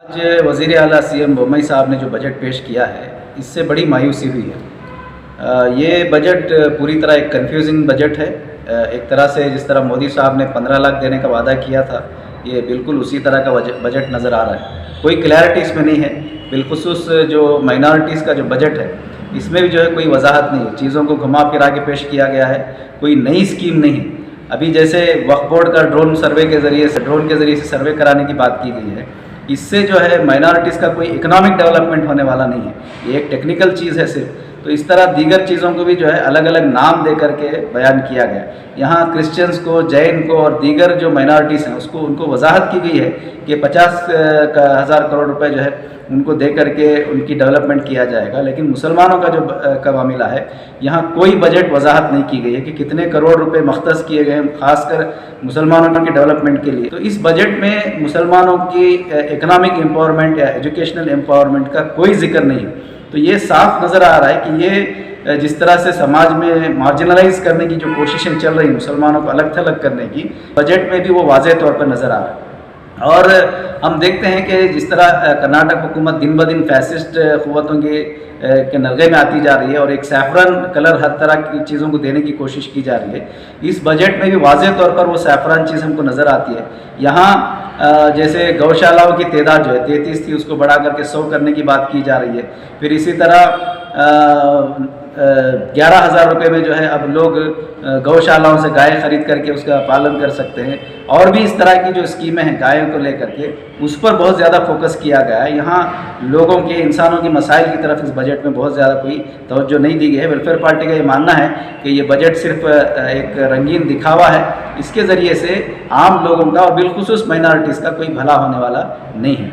آج وزیر اعلیٰ سی ایم بومئی صاحب نے جو بجٹ پیش کیا ہے اس سے بڑی مایوسی ہوئی ہے۔ یہ بجٹ پوری طرح ایک کنفیوزنگ بجٹ ہے۔ ایک طرح سے جس طرح مودی صاحب نے 15 لاکھ دینے کا وعدہ کیا تھا، یہ بالکل اسی طرح کا بجٹ نظر آ رہا ہے۔ کوئی کلیئرٹی اس میں نہیں ہے، بالخصوص جو مائنارٹیز کا جو بجٹ ہے اس میں بھی جو ہے کوئی وضاحت نہیں ہے، چیزوں کو گھما پھرا کے پیش کیا گیا ہے، کوئی نئی اسکیم نہیں ہے۔ ابھی جیسے وقف بورڈ کا ڈرون کے ذریعے سے سروے کرانے کی بات کی گئی ہے، اس سے جو ہے مائنارٹیز کا کوئی اکنامک ڈیولپمنٹ ہونے والا نہیں ہے، یہ ایک ٹیکنیکل چیز ہے صرف۔ تو اس طرح دیگر چیزوں کو بھی جو ہے الگ الگ نام دے کر کے بیان کیا گیا۔ یہاں کرسچنز کو، جین کو اور دیگر جو مائنارٹیز ہیں ان کو وضاحت کی گئی ہے کہ 50,000 کروڑ روپے جو ہے ان کو دے کر کے ان کی ڈیولپمنٹ کیا جائے گا، لیکن مسلمانوں کا معاملہ ہے یہاں کوئی بجٹ وضاحت نہیں کی گئی ہے کہ کتنے کروڑ روپے مختص کیے گئے ہیں خاص کر مسلمانوں کی ڈیولپمنٹ کے لیے۔ تو اس بجٹ میں مسلمانوں کی اکنامک امپاورمنٹ یا ایجوکیشنل امپاورمنٹ کا کوئی ذکر نہیں ہے۔ تو یہ صاف نظر آ رہا ہے کہ یہ جس طرح سے سماج میں مارجنلائز کرنے کی جو کوششیں چل رہی ہیں، مسلمانوں کو الگ تھلگ کرنے کی، بجٹ میں بھی وہ واضح طور پر نظر آ رہا ہے۔ اور ہم دیکھتے ہیں کہ جس طرح کرناٹک حکومت دن بدن فیسسٹ قوتوں کے نرغے میں آتی جا رہی ہے اور ایک سیفرن کلر ہر طرح کی چیزوں کو دینے کی کوشش کی جا رہی ہے، اس بجٹ میں بھی واضح طور پر وہ سیفرن چیز ہم کو نظر آتی ہے۔ یہاں جیسے گوشالاؤں کی تعداد جو ہے 33 تھی، اس کو بڑھا کر کے 100 کرنے کی بات کی جا رہی ہے۔ پھر اسی طرح 11,000 روپے میں جو ہے اب لوگ گوشالاؤں سے گائے خرید کر کے اس کا پالن کر سکتے ہیں، اور بھی اس طرح کی جو اسکیمیں ہیں گائےوں کو لے کر کے اس پر بہت زیادہ فوکس کیا گیا ہے۔ یہاں لوگوں کے، انسانوں کے مسائل کی طرف اس بجٹ میں بہت زیادہ کوئی توجہ نہیں دی گئی ہے۔ ویلفیئر پارٹی کا یہ ماننا ہے کہ یہ بجٹ صرف ایک رنگین دکھاوا ہے، اس کے ذریعے سے عام لوگوں کا اور بالخصوص مائنارٹیز کا کوئی بھلا ہونے والا نہیں ہے۔